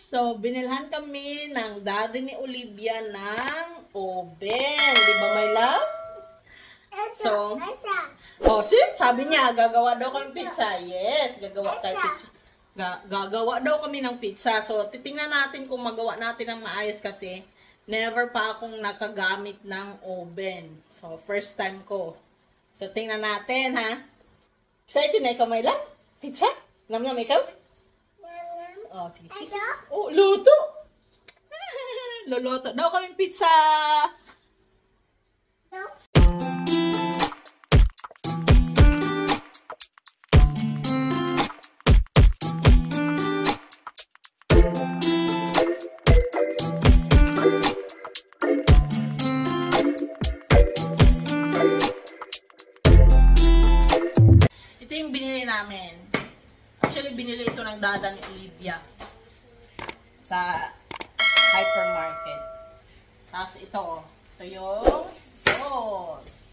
So, binilhan kami ng daddy ni Olivia ng oven. Di ba, my love? So, sabi niya, gagawa daw kami pizza. Yes, gagawa tayo pizza. Gagawa daw kami ng pizza. So, titingnan natin kung magawa natin ng maayos kasi never pa akong nakagamit ng oven. So, first time ko. So, tingnan natin, ha? Excited na ikaw, my love? Pizza? Nam-nam ikaw? Oh, sige. Oh, luto! Luluto daw kaming pizza! Ito yung binili namin. Actually, binili ito ng dada ni Olivia sa hypermarket. Tapos ito, ito yung sauce.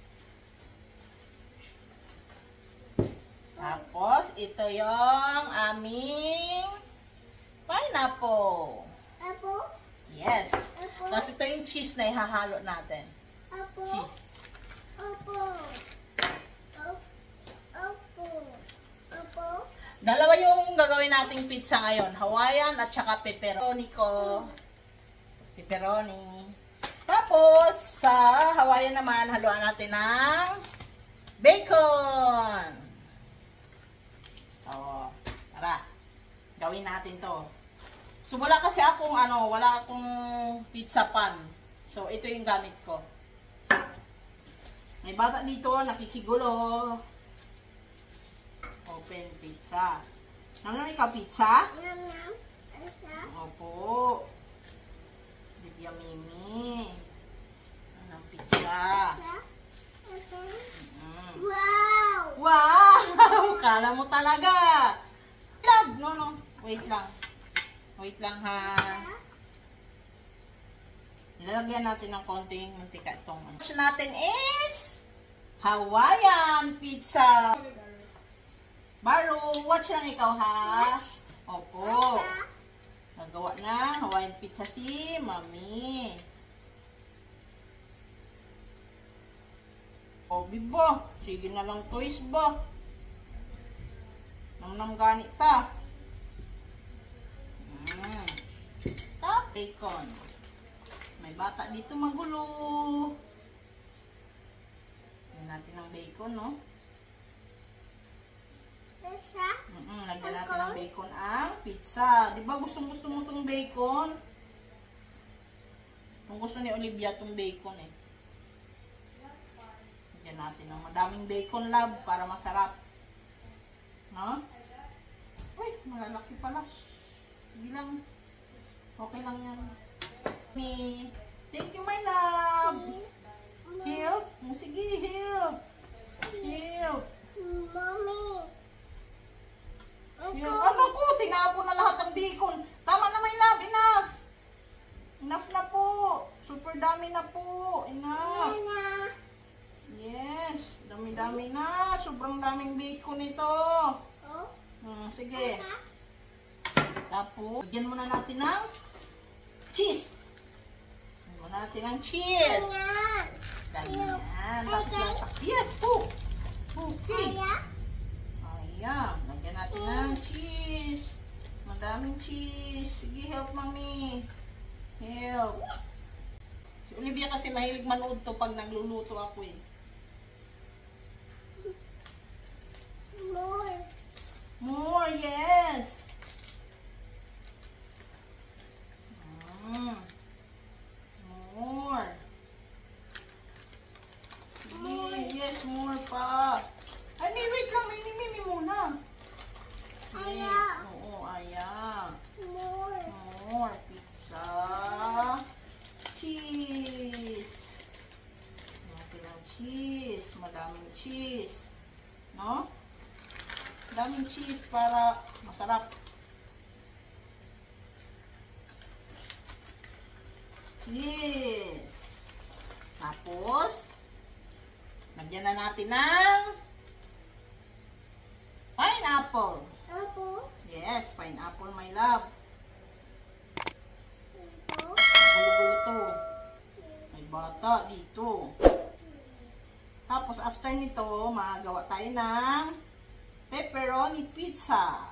Tapos, ito yung aming pineapple. Apple? Yes. Apple? Tapos ito yung cheese na ihahalo natin. Apple? Cheese. Apple? Apple? Apple? Dalawa yung gagawin nating pizza ngayon. Hawaiian at saka pepperoni ko. Pepperoni. Tapos, sa Hawaiian naman, haluan natin ng bacon. So, tara. Gawin natin to. So, wala kasi akong, wala akong pizza pan. So, ito yung gamit ko. May bata dito, nakikigulo. Open pizza. Nam-nam ikaw pizza? Nam-nam. Asa? Opo. Olivia Mimi. Nam pizza. Asa? Asa? Mm. Wow! Wow! Kala mo talaga. Love, no. Wait lang. Wait lang ha. Nilalagyan natin ng konting mantika itong. Next natin is Hawaiian pizza. Baro, watch lang ikaw ha. Opo. Nagawa na Hawaiian pizza si Mami. O, bibo. Sige na lang toys ba. Nang ganit ta. Tap, bacon. May bata dito magulo. Lagyan natin ng bacon, no? Asa? Lagyan natin ng bacon ang pizza. Di ba gustong-gusto mo itong bacon? Kung gusto ni Olivia itong bacon eh. Lagyan natin ng madaming bacon, love, para masarap. No? Uy, malalaki pala. Sige lang. Okay lang yan. Thank you, my love. Help. Sige, help. Help. Mommy. Ano ko? Tinapon na lahat ng bacon. Tama na, my love. Enough. Enough na po. Super dami na po. Enough. Nana. Yes. Dami-dami na. Sobrang daming bacon ito. Oh? Sige. Tapos, lagyan muna natin ng cheese. Lagyan muna natin ng cheese. Ayan. Ganyan. Tapos, yes po. Okay. Ayan. Ayan. Lagyan natin ng cheese. Madaming cheese. Sige, help mami. Help. Si Olivia kasi mahilig manood to pag nagluluto ako eh. More. More, yes. More. Sige, yes, more pa. Ay, wait lang. May muna. Ayan. Oo, ayan. More. More pizza. Cheese. Natin ang cheese. Madaming cheese. No? Madaming cheese para masarap. Cheese. Tapos, lagyan na natin ng pineapple. Apple. Yes, pineapple, my love. bata dito. Tapos after nito, magawa tayo ng pepperoni pizza.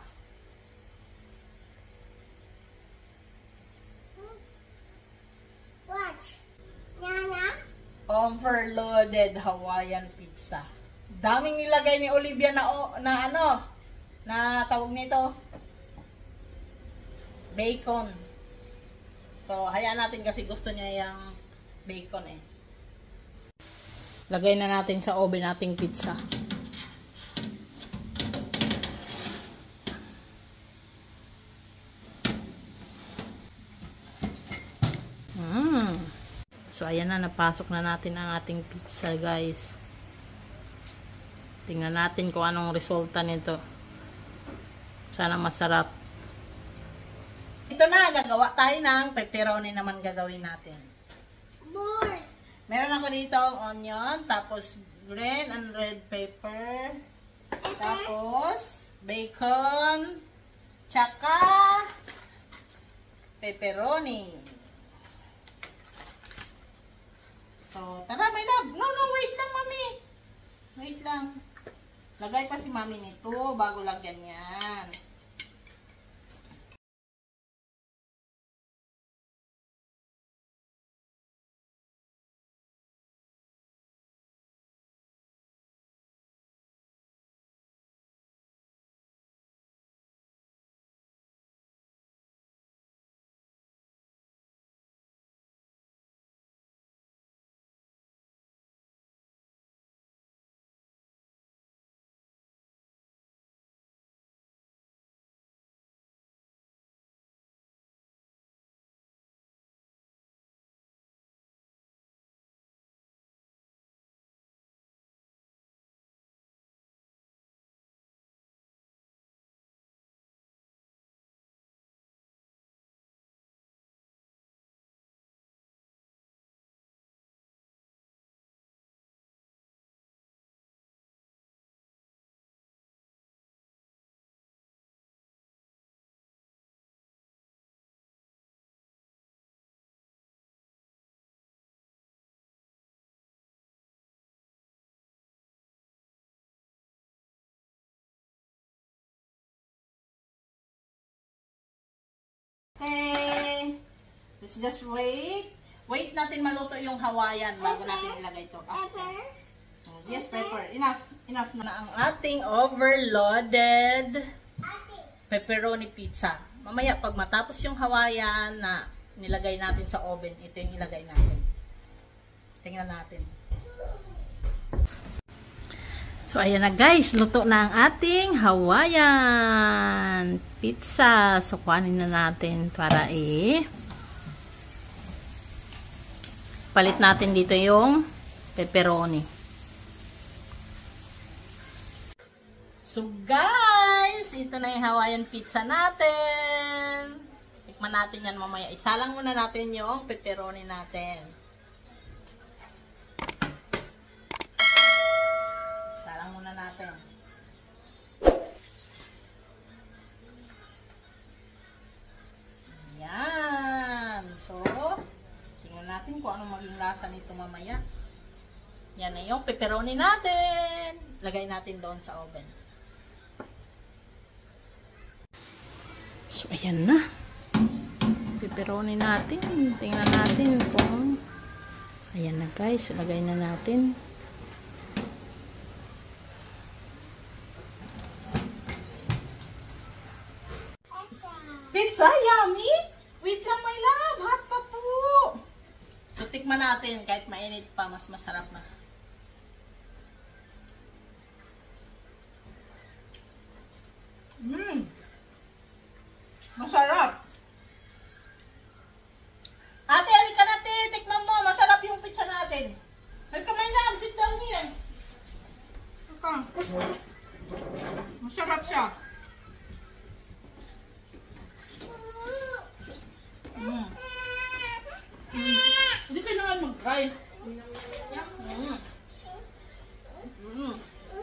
Watch. Nana. Overloaded Hawaiian pizza. Daming nilagay ni Olivia na tawag nito, bacon. So, hayaan natin kasi gusto niya yung bacon eh. Lagay na natin sa oven nating pizza. So, ayan na, napasok na natin ang ating pizza, guys. Tingnan natin kung anong resulta nito. Sana masarap. Ito na, gagawa tayo ng pepperoni naman gagawin natin. More. Meron ako dito onion, tapos green and red pepper, tapos bacon, tsaka pepperoni. So, tara, my love. No, wait lang, mami. Wait lang. Lagay pa si mami nito bago lagyan yan. Okay. Let's just wait. Wait natin maluto yung Hawaiian bago natin ilagay ito. Pepper. Oh, yes, pepper. Enough na ang ating overloaded pepperoni pizza. Mamaya pag matapos yung Hawaiian na nilagay natin sa oven, ito yung ilagay natin. Tingnan natin. So, ayan na guys. Luto na ang ating Hawaiian pizza. So, kuhanin na natin para palit natin dito yung pepperoni. So, guys, ito na yung Hawaiian pizza natin. Tikman natin yan mamaya. Isalang muna natin yung pepperoni natin. Isalang muna natin. Yan. So, tingnan natin kung anong maging lasa nito mamaya. Yan na yung pepperoni natin. Lagay natin doon sa oven. So, ayan na. Pepperoni natin. Tingnan natin kung ayan na guys. Lagay na natin. Pizza, yummy! Wait lang, my love. Hot pa po. So, tikman natin. Kahit mainit pa, mas masarap na. Masarap. Ate, halika na, te. Tikman mo. Masarap yung pizza natin. Halika, my love. Sit down here. Halika. Masarap siya. Hindi ka naman mag-try.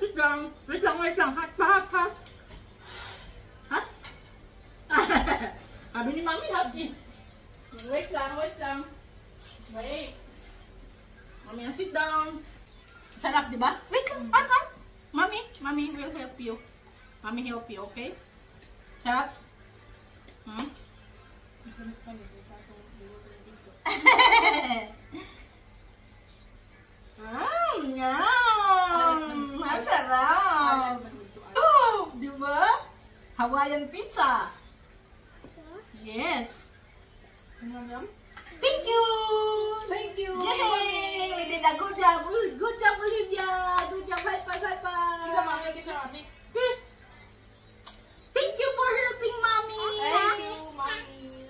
Sit down. Wait lang. Hot pa, hot. Hot? Sabi ni Mami, hot eh. Wait lang. Wait. Mami, sit down. Sarap, di ba? Wait lang, ano? Mami will help you. Mami help you, okay? Sarap? Yum! Masarap! Oh, di ba? Hawaiian pizza. Yes. Thank you! Thank you. Yay! We did a good job. Good job, Olivia. Good job. High five, high five. Kisa mami. Yes. Thank you for helping mommy. Thank you, mami.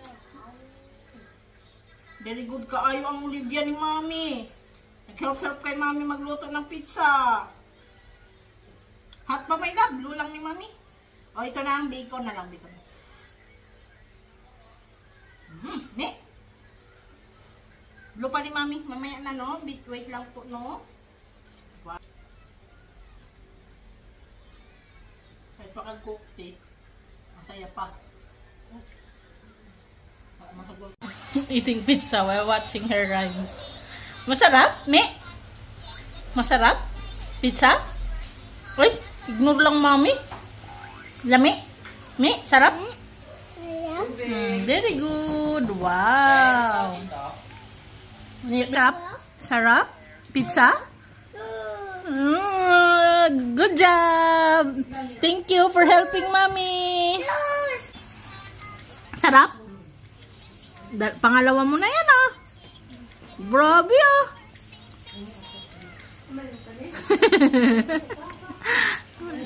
Very good kaayo ang Olivia ni mami. Nag-help kay mami magluto ng pizza. Hot pa may love? Blue lang ni mami. O, ito na ang bacon na lang. Bacon. Ne. Blue pa ni mami. Mamaya na, no? Wait lang po, no? Wow. Kahit pa kag-cooked, eh. Masaya pa. Eating pizza while watching her rhymes. Masarap? Me? Masarap? Pizza? Uy, ignore lang mami. Lami? Me? Sarap? Very good. Wow. Sarap? Sarap? Pizza? Good job. Thank you for helping mommy. Sarap? Pangalawa mo na yan, ah. Grabe, ah.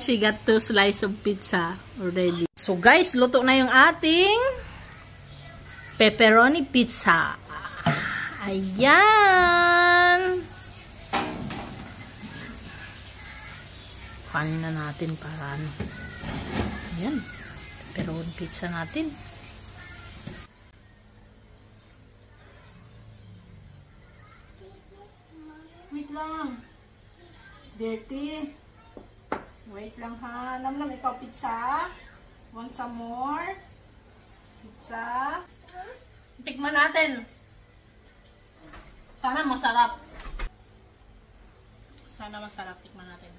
She got 2 slices of pizza already. So, guys, luto na yung ating pepperoni pizza. Ayan. Kanin na natin para ano. Ayan. Pepperoni pizza natin. Wait lang. Dirty. Wait lang ha. Namnam, ikaw pizza. Want some more? Pizza. Tikman natin. Sana masarap. Sana masarap. Tikman natin.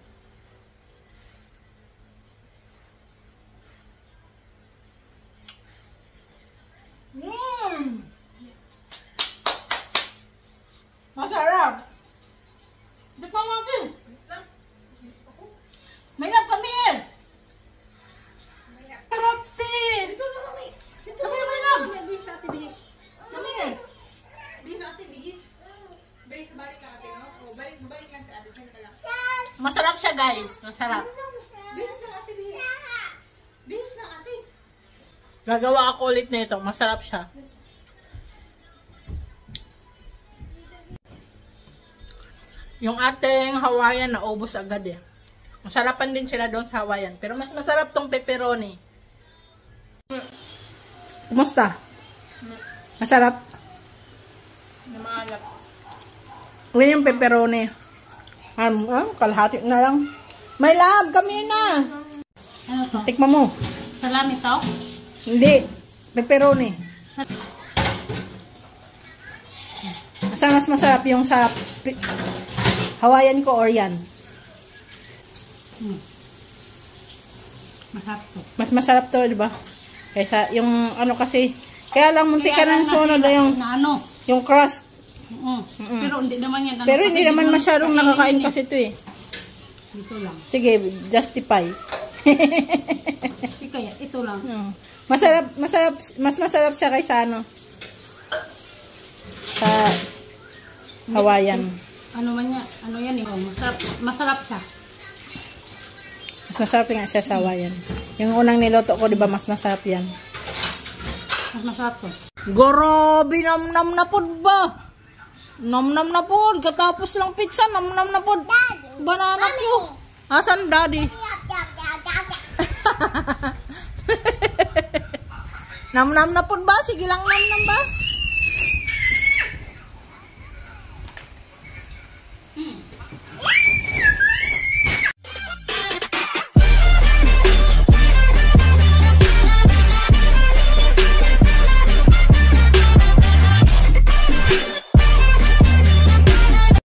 Masarap. Tikman natin. May love, come here. Sarap din. Dito na, mami. Dito Come na, here, my love. Bihis sa ate, bihis. Come here. Bihis sa ate, bihis. Bihis, balik lang ate, no? O, balik lang sa ate. Saan ka lang? Masarap siya, guys. Masarap. Bihis lang ate, bihis. Bihis lang ate. Gagawa ako ulit nito. Masarap siya. Yung ating Hawaiian naubos agad eh. Masarapan din sila doon sa Hawaiian. Pero mas masarap tong pepperoni. Kumusta? Masarap? Namaalap. Ngayon yung pepperoni. Kalahati na lang. My love, kami na. Ano to? Tikman mo. Salami to? Hindi. Pepperoni. Asa mas masarap yung sa Hawaiian ko or yan? Masarap to. Mas masarap to, di ba? Kaysa yung ano kasi, kaya lang munti ka ng sunod na yung crust. Pero hindi naman yan. Pero hindi naman masyadong nakakain kasi ito eh. Dito lang. Sige, justify. Kaya ito lang. Mas masarap siya kaysa ano? Sa Hawaiian. Ano man yan? Ano yan eh? Masarap siya. Mas masarap nga siya sa Hawaiian. Yung unang niloto ko, di ba, mas masarap yan. Mas masarap to. Grabe, namnam na pod ba? Namnam na pod. Katapos lang pizza, namnam na pod. Banana cue. Asan daddy? Namnam na pod ba? Sige lang namnam ba?